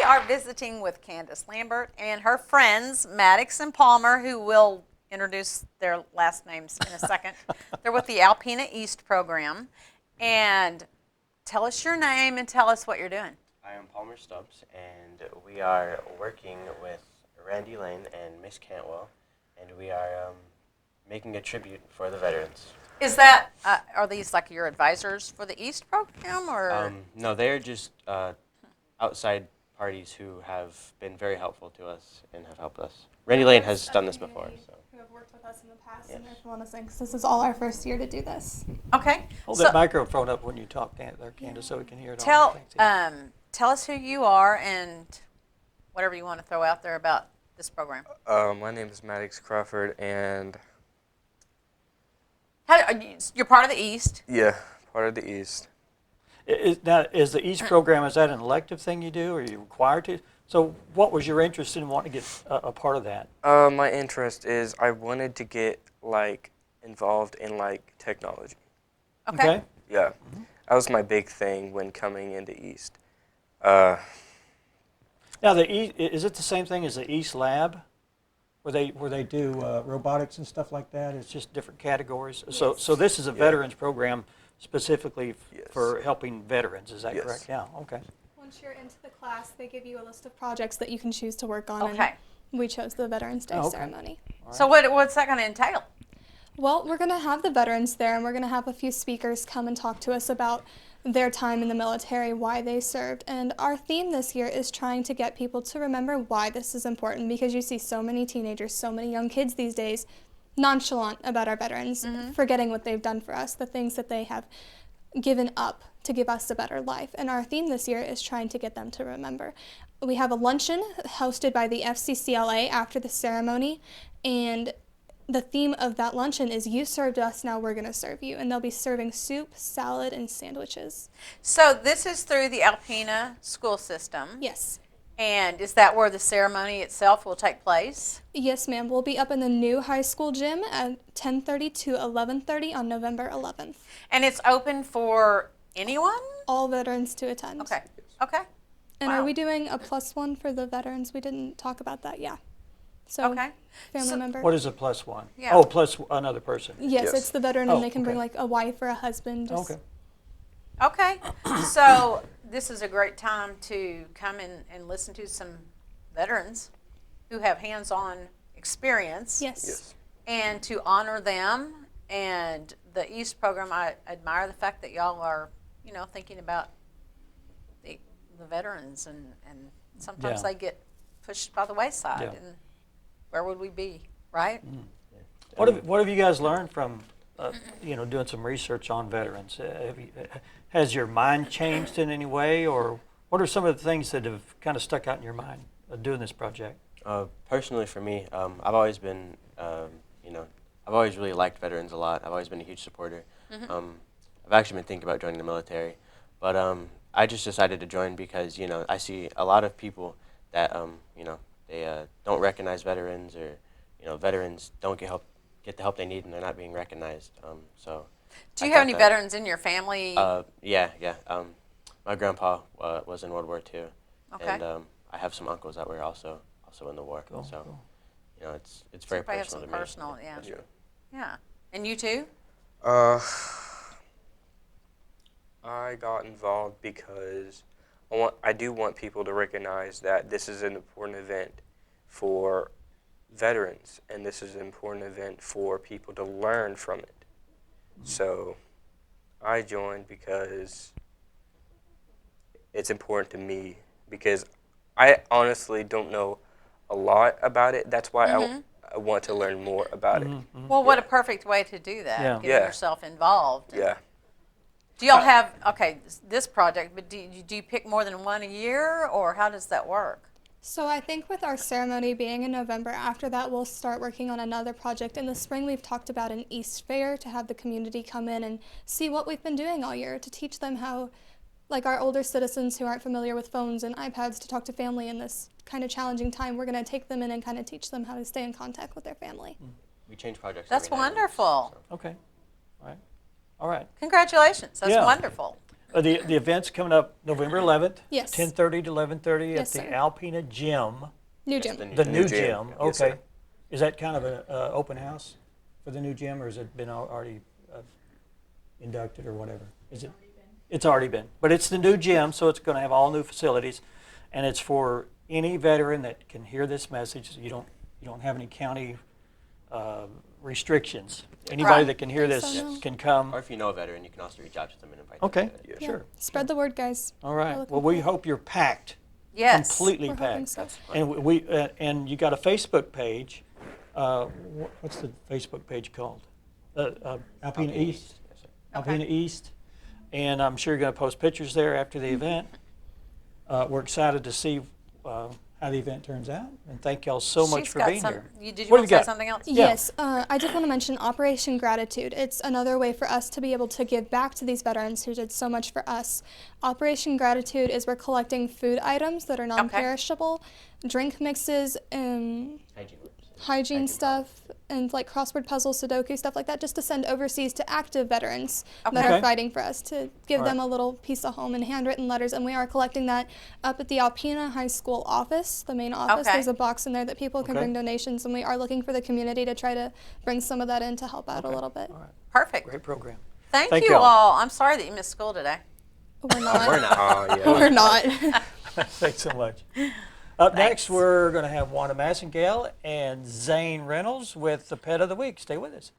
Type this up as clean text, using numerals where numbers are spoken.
are visiting with Candace Lambert and her friends, Maddox and Palmer, who will introduce their last names in a second. They're with the Alpena East program. And tell us your name and tell us what you're doing. I am Palmer Stubbs, and we are working with Randy Lane and Miss Cantwell, and we are making a tribute for the veterans. Is that, are these like your advisors for the East program, or? No, they're just outside parties who have been very helpful to us and have helped us. Randy Lane has done this before. So. Who have worked with us in the past, Yes. and I want to say, 'cause this is all our first year to do this. Okay. Hold that microphone up when you talk, Candace, so we can hear it. Tell us who you are and whatever you want to throw out there about this program. My name is Maddox Crawford, and You're part of the East. yeah, part of the East. Is the East program, is that an elective thing you do, or are you required to? So what was your interest in wanting to get a part of that? My interest is I wanted to get involved in technology. Okay. Yeah, that was my big thing when coming into East. Now, is it the same thing as the East Lab, where they do robotics and stuff like that? It's just different categories. Yes. So this is a veterans program specifically Yes. for helping veterans. Is that Yes. correct? Yeah. Okay. Once you're into the class, they give you a list of projects that you can choose to work on. Okay. And we chose the Veterans Day okay. ceremony. So what's that going to entail? Well, we're going to have the veterans there, and we're going to have a few speakers come and talk to us about their time in the military, why they served. And our theme this year is trying to get people to remember why this is important, because you see so many teenagers, so many young kids these days nonchalant about our veterans, forgetting what they've done for us, the things that they have given up to give us a better life. And our theme this year is trying to get them to remember. We have a luncheon hosted by the FCCLA after the ceremony, and the theme of that luncheon is "You served us, now we're going to serve you." And they'll be serving soup, salad, and sandwiches. So this is through the Alpena school system. Yes. And is that where the ceremony itself will take place? Yes, ma'am. We'll be up in the new high school gym at 10:30 to 11:30 on November 11th. And it's open for anyone? All veterans to attend. Okay. Okay. And Wow. are we doing a +1 for the veterans? We didn't talk about that. Yeah. So Okay. family So- member. What is a +1? Yeah. Oh, plus another person. Yes, Yes. it's the veteran, Oh, and they can bring okay. a wife or a husband. Just Okay. Okay. So this is a great time to come in and listen to some veterans who have hands-on experience. Yes. Yes. And to honor them. And the East program, I admire the fact that y'all are, thinking about the veterans, and sometimes Yeah. they get pushed by the wayside. Yeah. And where would we be, right? What have you guys learned from, doing some research on veterans? Has your mind changed in any way, or what are some of the things that have kind of stuck out in your mind doing this project? Personally, for me, I've always been, I've always really liked veterans a lot. I've always been a huge supporter. I've actually been thinking about joining the military, but I just decided to join because I see a lot of people that they don't recognize veterans, or veterans don't get the help they need, and they're not being recognized. So. Do you have any veterans in your family? Yeah. My grandpa was in World War II, Okay. and I have some uncles that were also in the war. Cool, So, cool. it's very Everybody have personal some to me. personal, yeah. Yeah. Yeah. And you too? I got involved because I do want people to recognize that this is an important event for veterans, and this is an important event for people to learn from it. So I joined because it's important to me, because I honestly don't know a lot about it. That's why I want to learn more about it. Well, what a perfect way to do that, Yeah. getting Yeah. yourself involved. Yeah. Do y'all have, this project, but do you pick more than one a year, or how does that work? So I think with our ceremony being in November, after that we'll start working on another project. In the spring we've talked about an East Fair to have the community come in and see what we've been doing all year, to teach them how, our older citizens who aren't familiar with phones and iPads, to talk to family in this kind of challenging time. We're going to take them in and kind of teach them how to stay in contact with their family. We change projects. That's every 9 months, wonderful. so. Okay. All right. Congratulations. That's Yeah. wonderful. The event's coming up November 11th. Yes. 10:30 to 11:30 Yes, at the sir. Alpena Gym. New Yes, gym. The new New gym. gym. Yes, Okay. sir. Is that kind of an open house for the new gym, or has it been already inducted or whatever? Is it? It's already been. But it's the new gym, so it's going to have all new facilities, and it's for any veteran that can hear this message. You don't have any county restrictions. Anybody Right. that can hear this So, no. can come. Or if you know a veteran, you can also reach out to them and invite Okay. them to it. Yeah. Sure. Spread the word, guys. All We're right. looking Well, we forward. hope you're packed. Yes. Completely We're hoping packed. so. That's fun. And and you got a Facebook page. What's the Facebook page called? Alpena East. Yes, sir. Okay. Alpena East. And I'm sure you're going to post pictures there after the event. We're excited to see how the event turns out. And thank y'all so much She's for got being some- here. Did you What want do to you say got? something else? Yeah. Yes, I just want to mention Operation Gratitude. It's another way for us to be able to give back to these veterans who did so much for us. Operation Gratitude is we're collecting food items that are non-perishable, drink mixes, Hygiene wipes. hygiene Hygiene stuff, and like crossword puzzles, Sudoku, stuff like that, just to send overseas to active veterans that Okay. are fighting for us, to give All them right. a little piece of home and handwritten letters. And we are collecting that up at the Alpena High School office, the main office. Okay. There's a box in there that people can Okay. bring donations, and we are looking for the community to try to bring some of that in to help out a little bit. All right. Perfect. Great program. Thank Thank you y'all. all. I'm sorry that you missed school today. We're not. We're not. Oh, yeah. We're not. Thanks so much. Up next, Thanks. we're going to have Wanda Massengale and Zane Reynolds with the Pet of the Week. Stay with us.